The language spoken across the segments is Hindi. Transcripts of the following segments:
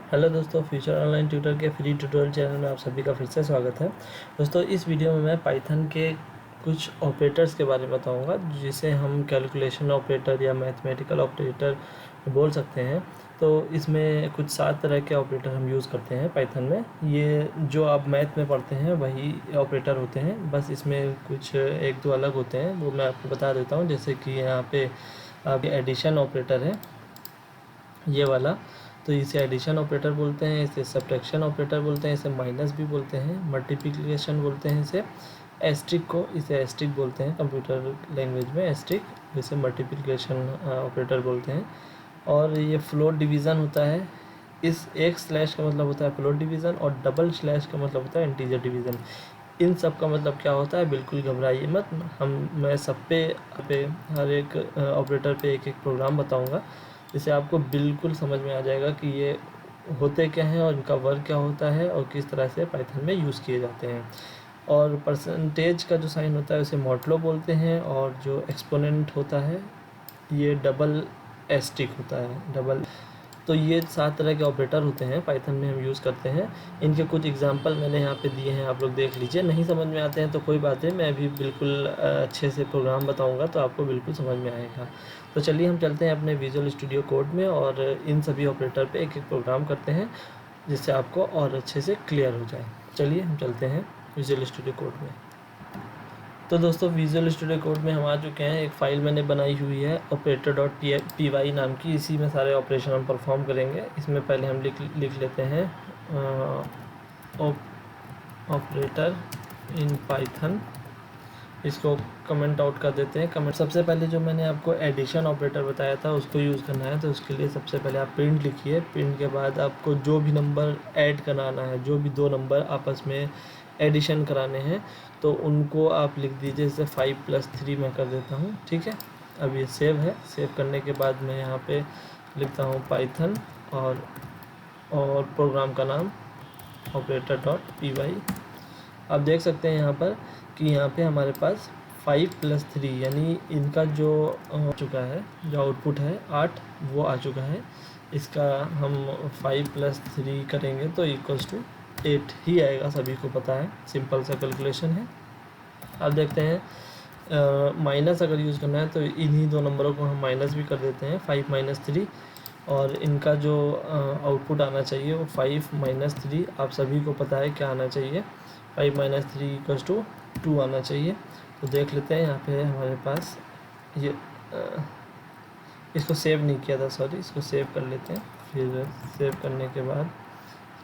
हेलो दोस्तों, फ्यूचर ऑनलाइन ट्यूटर के फ्री ट्यूटोरियल चैनल में आप सभी का फिर से स्वागत है। दोस्तों, इस वीडियो में मैं पाइथन के कुछ ऑपरेटर्स के बारे में बताऊंगा, जिसे हम कैलकुलेशन ऑपरेटर या मैथमेटिकल ऑपरेटर बोल सकते हैं। तो इसमें कुछ 7 तरह के ऑपरेटर हम यूज़ करते हैं पाइथन में। ये जो आप मैथ में पढ़ते हैं वही ऑपरेटर होते हैं, बस इसमें कुछ एक दो अलग होते हैं, वो मैं आपको बता देता हूँ। जैसे कि यहाँ पे आप एडिशन ऑपरेटर है ये वाला, तो इसे एडिशन ऑपरेटर बोलते हैं, इसे सब्ट्रैक्शन ऑपरेटर बोलते हैं, इसे माइनस भी बोलते हैं, मल्टीप्लिकेशन बोलते हैं इसे, एस्ट्रिक को इसे एस्ट्रिक बोलते हैं कंप्यूटर लैंग्वेज में, एस्ट्रिक इसे मल्टीप्लिकेशन ऑपरेटर बोलते हैं। और ये फ्लोट डिवीज़न होता है। इस एक स्लैश का मतलब होता है फ्लोट डिवीज़न, और डबल स्लैश का मतलब होता है इंटीजर डिवीज़न। इन सब का मतलब क्या होता है, बिल्कुल घबराइए मत। मैं सब पे हर एक ऑपरेटर पे एक एक प्रोग्राम बताऊंगा, जिससे आपको बिल्कुल समझ में आ जाएगा कि ये होते क्या हैं और इनका वर्क क्या होता है और किस तरह से पाइथन में यूज़ किए जाते हैं। और परसेंटेज का जो साइन होता है उसे मॉडुलो बोलते हैं, और जो एक्सपोनेंट होता है ये डबल एस्टिक होता है, डबल। तो ये 7 तरह के ऑपरेटर होते हैं पाइथन में हम यूज़ करते हैं। इनके कुछ एग्जांपल मैंने यहाँ पे दिए हैं, आप लोग देख लीजिए। नहीं समझ में आते हैं तो कोई बात नहीं, मैं भी बिल्कुल अच्छे से प्रोग्राम बताऊँगा तो आपको बिल्कुल समझ में आएगा। तो चलिए हम चलते हैं अपने विजुअल स्टूडियो कोड में, और इन सभी ऑपरेटर पे एक एक प्रोग्राम करते हैं, जिससे आपको और अच्छे से क्लियर हो जाए। चलिए हम चलते हैं विजुअल स्टूडियो कोड में। तो दोस्तों, विजुअल स्टूडियो कोड में हम आ चुके हैं। एक फ़ाइल मैंने बनाई हुई है operator.py नाम की, इसी में सारे ऑपरेशन हम परफॉर्म करेंगे। इसमें पहले हम लिख लेते हैं ऑपरेटर इन पाइथन। इसको कमेंट आउट कर देते हैं। कमेंट सबसे पहले जो मैंने आपको एडिशन ऑपरेटर बताया था उसको यूज़ करना है, तो उसके लिए सबसे पहले आप प्रिंट लिखिए। प्रिंट के बाद आपको जो भी नंबर ऐड कराना है, जो भी 2 नंबर आपस में एडिशन कराने हैं, तो उनको आप लिख दीजिए। जैसे 5 + 3 मैं कर देता हूँ, ठीक है। अब ये सेव है। सेव करने के बाद मैं यहाँ पे लिखता हूँ पाइथन, और प्रोग्राम का नाम operator.py। आप देख सकते हैं यहाँ पर कि यहाँ पे हमारे पास 5 + 3 यानी इनका जो आ चुका है, जो आउटपुट है 8, वो आ चुका है। इसका हम 5 + 3 करेंगे तो = 8 ही आएगा, सभी को पता है, सिंपल सा कैलकुलेशन है। अब देखते हैं माइनस अगर यूज़ करना है तो इन्हीं 2 नंबरों को हम माइनस भी कर देते हैं, 5 - 3। और इनका जो आउटपुट आना चाहिए वो 5 - 3, आप सभी को पता है क्या आना चाहिए, 5 - 3 = 2 आना चाहिए। तो देख लेते हैं यहाँ पे हमारे पास ये इसको सेव नहीं किया था, सॉरी, इसको सेव कर लेते हैं। फिर सेव करने के बाद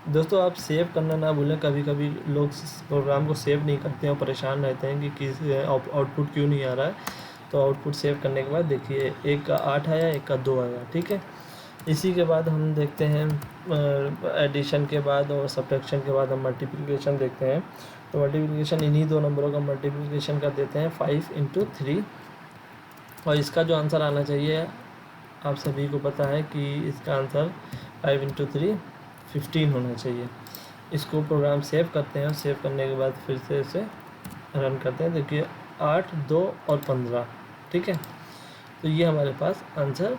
दोस्तों, आप सेव करना ना भूलें। कभी कभी लोग प्रोग्राम को सेव नहीं करते हैं और परेशान रहते हैं कि किस आउटपुट क्यों नहीं आ रहा है। तो आउटपुट सेव करने के बाद देखिए, एक का 8 आया, एक का 2 आया, ठीक है। इसी के बाद हम देखते हैं एडिशन के बाद और सब्ट्रैक्शन के बाद हम मल्टीप्लिकेशन देखते हैं। तो मल्टीप्लिकेशन इन्हीं 2 नंबरों का मल्टीप्लिकेशन कर देते हैं, 5 × 3। और इसका जो आंसर आना चाहिए, आप सभी को पता है कि इसका आंसर 5 × 3 15 होना चाहिए। इसको प्रोग्राम सेव करते हैं, और सेव करने के बाद फिर से इसे रन करते हैं। देखिए 8, 2 और 15, ठीक है। तो ये हमारे पास आंसर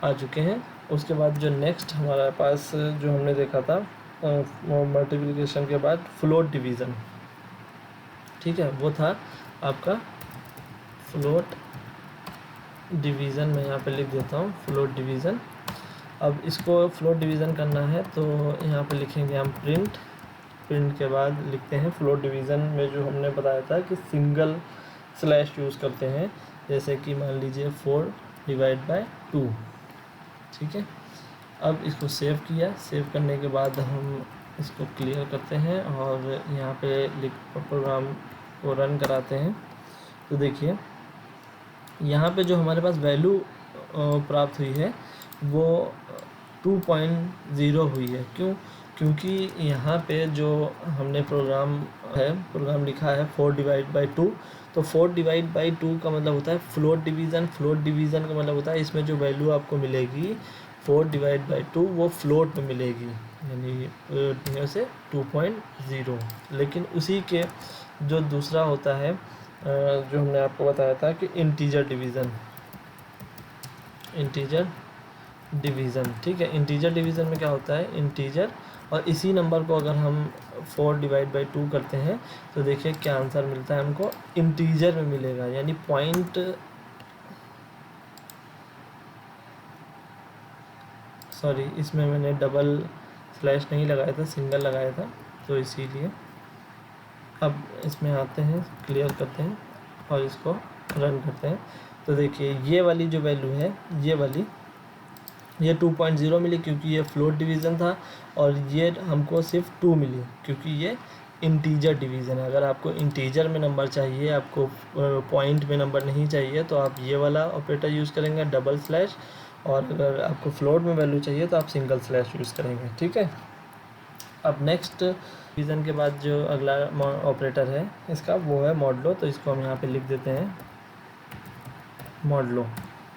आ चुके हैं। उसके बाद जो नेक्स्ट हमारे पास जो हमने देखा था मल्टीप्लिकेशन के बाद फ्लोट डिवीज़न, ठीक है, वो था आपका फ्लोट डिवीज़न। मैं यहाँ पे लिख देता हूँ फ्लोट डिवीज़न। अब इसको फ्लोट डिवीज़न करना है तो यहाँ पे लिखेंगे हम प्रिंट के बाद लिखते हैं फ्लोट डिवीज़न में जो हमने बताया था कि सिंगल स्लैश यूज़ करते हैं। जैसे कि मान लीजिए 4/2, ठीक है। अब इसको सेव किया। सेव करने के बाद हम इसको क्लियर करते हैं और यहाँ पे प्रोग्राम को रन कराते हैं। तो देखिए यहाँ पे जो हमारे पास वैल्यू प्राप्त हुई है वो 2.0 हुई है। क्यों? क्योंकि यहाँ पे जो हमने प्रोग्राम लिखा है 4/2। तो 4/2 का मतलब होता है फ्लोट डिवीज़न। फ्लोट डिवीज़न का मतलब होता है इसमें जो वैल्यू आपको मिलेगी 4/2 वो फ्लोट में मिलेगी, यानी से 2.0। लेकिन उसी के जो दूसरा होता है जो हमने आपको बताया था कि इंटीजर डिवीज़न, ठीक है। इंटीजर डिवीज़न में क्या होता है, इंटीजर और इसी नंबर को अगर हम 4 डिवाइड बाई 2 करते हैं तो देखिए क्या आंसर मिलता है हमको, इंटीजर में मिलेगा, यानी पॉइंट, सॉरी इसमें मैंने डबल स्लैश नहीं लगाया था, सिंगल लगाया था, तो इसीलिए। अब इसमें आते हैं, क्लियर करते हैं और इसको रन करते हैं। तो देखिए ये वाली जो वैल्यू है, ये वाली, ये 2.0 मिली क्योंकि ये फ्लोट डिवीज़न था, और ये हमको सिर्फ 2 मिली क्योंकि ये इंटीजर डिवीज़न है। अगर आपको इंटीजर में नंबर चाहिए, आपको पॉइंट में नंबर नहीं चाहिए, तो आप ये वाला ऑपरेटर यूज़ करेंगे, डबल स्लैश, और अगर आपको फ्लोट में वैल्यू चाहिए तो आप सिंगल स्लैश यूज़ करेंगे, ठीक है। अब नेक्स्ट डिवीज़न के बाद जो अगला ऑपरेटर है इसका, वो है मॉडलो। तो इसको हम यहाँ पे लिख देते हैं मॉडलो,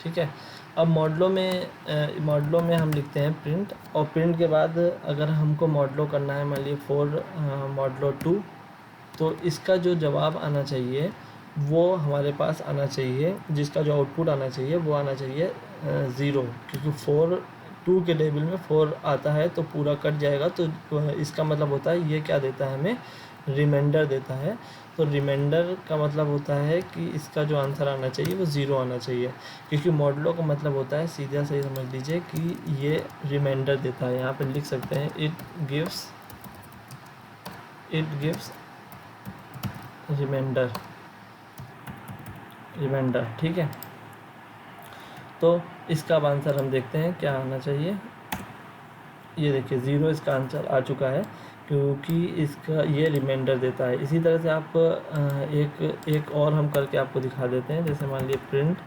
ठीक है। अब मॉडलो में हम लिखते हैं प्रिंट, और प्रिंट के बाद अगर हमको मॉडलो करना है, मान लिए 4 मॉडलो 2, तो इसका जो जवाब आना चाहिए वो हमारे पास आना चाहिए, जिसका जो आउटपुट आना चाहिए वो आना चाहिए 0, क्योंकि 4 2 के टेबल में 4 आता है तो पूरा कट जाएगा, तो इसका मतलब होता है ये क्या देता है, हमें रिमाइंडर देता है। तो रिमाइंडर का मतलब होता है कि इसका जो आंसर आना चाहिए वो 0 आना चाहिए, क्योंकि मॉडलो का मतलब होता है, सीधा सही समझ लीजिए कि ये रिमाइंडर देता है। यहाँ पे लिख सकते हैं इट गिव्स रिमाइंडर, ठीक है। तो इसका अब आंसर हम देखते हैं क्या आना चाहिए। ये देखिए 0 इसका आंसर आ चुका है, क्योंकि इसका ये रिमाइंडर देता है। इसी तरह से आप एक और हम करके आपको दिखा देते हैं। जैसे मान लीजिए प्रिंट,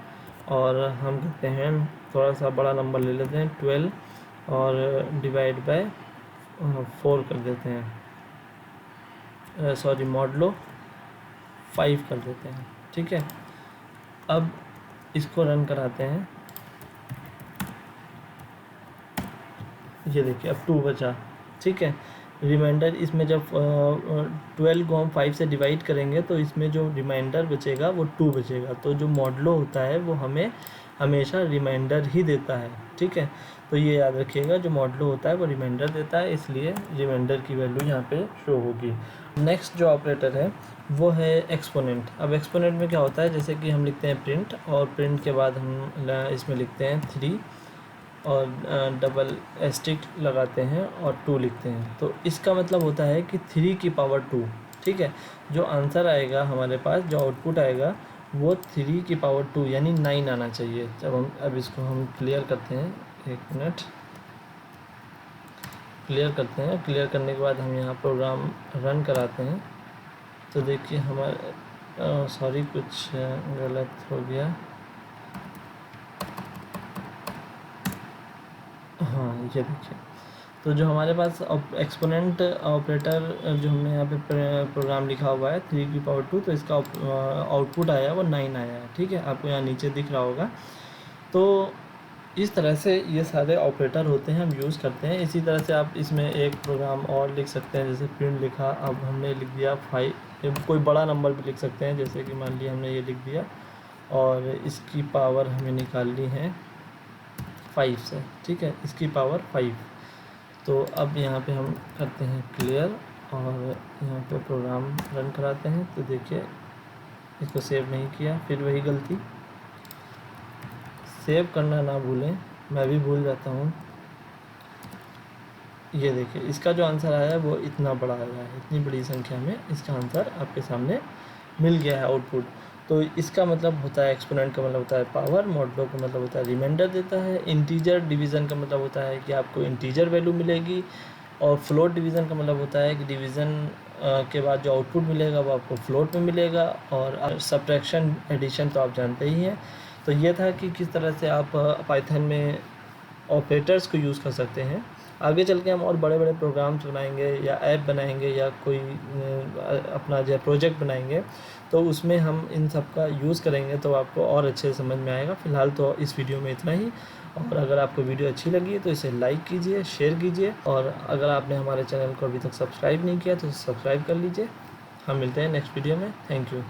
और हम कहते हैं थोड़ा सा बड़ा नंबर ले लेते हैं 12, और डिवाइड बाय 4 कर देते हैं, सॉरी मॉडलो 5 कर देते हैं, ठीक है। अब इसको रन कराते हैं, ये देखिए अब 2 बचा, ठीक है। रिमाइंडर इसमें जब 12 को हम 5 से डिवाइड करेंगे तो इसमें जो रिमाइंडर बचेगा वो 2 बचेगा। तो जो मॉडलो होता है वो हमें हमेशा रिमाइंडर ही देता है, ठीक है। तो ये याद रखिएगा, जो मॉडलो होता है वो रिमाइंडर देता है, इसलिए रिमाइंडर की वैल्यू यहाँ पे शो होगी। नेक्स्ट जो ऑपरेटर है वो है एक्सपोनेंट। अब एक्सपोनेंट में क्या होता है, जैसे कि हम लिखते हैं प्रिंट, और प्रिंट के बाद हम इसमें लिखते हैं 3 और डबल एस्टिक लगाते हैं और 2 लिखते हैं। तो इसका मतलब होता है कि 3 की पावर 2, ठीक है। जो आंसर आएगा हमारे पास, जो आउटपुट आएगा वो 3 की पावर 2 यानी 9 आना चाहिए। जब हम अब इसको हम क्लियर करते हैं, 1 मिनट, क्लियर करते हैं। क्लियर करने के बाद हम यहाँ प्रोग्राम रन कराते हैं, तो देखिए हमारे सॉरी कुछ गलत हो गया, हाँ ये देखिए। तो जो हमारे पास एक्सपोनेंट ऑपरेटर जो हमने यहाँ पे प्रोग्राम लिखा हुआ है 3 की पावर 2, तो इसका आउटपुट आया वो 9 आया है, ठीक है। आपको यहाँ नीचे दिख रहा होगा। तो इस तरह से ये सारे ऑपरेटर होते हैं, हम यूज़ करते हैं। इसी तरह से आप इसमें एक प्रोग्राम और लिख सकते हैं, जैसे प्रिंट लिखा, अब हमने लिख दिया 5, कोई बड़ा नंबर भी लिख सकते हैं, जैसे कि मान लिया हमने ये लिख दिया और इसकी पावर हमें निकालनी है 5 से, ठीक है, इसकी पावर 5। तो अब यहाँ पे हम करते हैं क्लियर और यहाँ पे प्रोग्राम रन कराते हैं। तो देखिए इसको सेव नहीं किया, फिर वही गलती, सेव करना ना भूलें, मैं भी भूल जाता हूँ। ये देखिए इसका जो आंसर आया है वो इतना बड़ा आया है, इतनी बड़ी संख्या में इसका आंसर आपके सामने मिल गया है आउटपुट। तो इसका मतलब होता है, एक्सपोनेंट का मतलब होता है पावर, मॉडलो का मतलब होता है रिमाइंडर देता है, इंटीजर डिवीज़न का मतलब होता है कि आपको इंटीजर वैल्यू मिलेगी, और फ्लोट डिवीज़न का मतलब होता है कि डिवीज़न के बाद जो आउटपुट मिलेगा वो आपको फ्लोट में मिलेगा, और सब्ट्रैक्शन एडिशन तो आप जानते ही हैं। तो ये था कि किस तरह से आप पाइथन में ऑपरेटर्स को यूज़ कर सकते हैं। आगे चल के हम और बड़े बड़े प्रोग्राम्स बनाएंगे या ऐप बनाएंगे या कोई अपना जो प्रोजेक्ट बनाएंगे, तो उसमें हम इन सब का यूज़ करेंगे, तो आपको और अच्छे से समझ में आएगा। फ़िलहाल तो इस वीडियो में इतना ही, और अगर आपको वीडियो अच्छी लगी तो इसे लाइक कीजिए, शेयर कीजिए, और अगर आपने हमारे चैनल को अभी तक सब्सक्राइब नहीं किया तो सब्सक्राइब कर लीजिए। हम मिलते हैं नेक्स्ट वीडियो में। Thank you.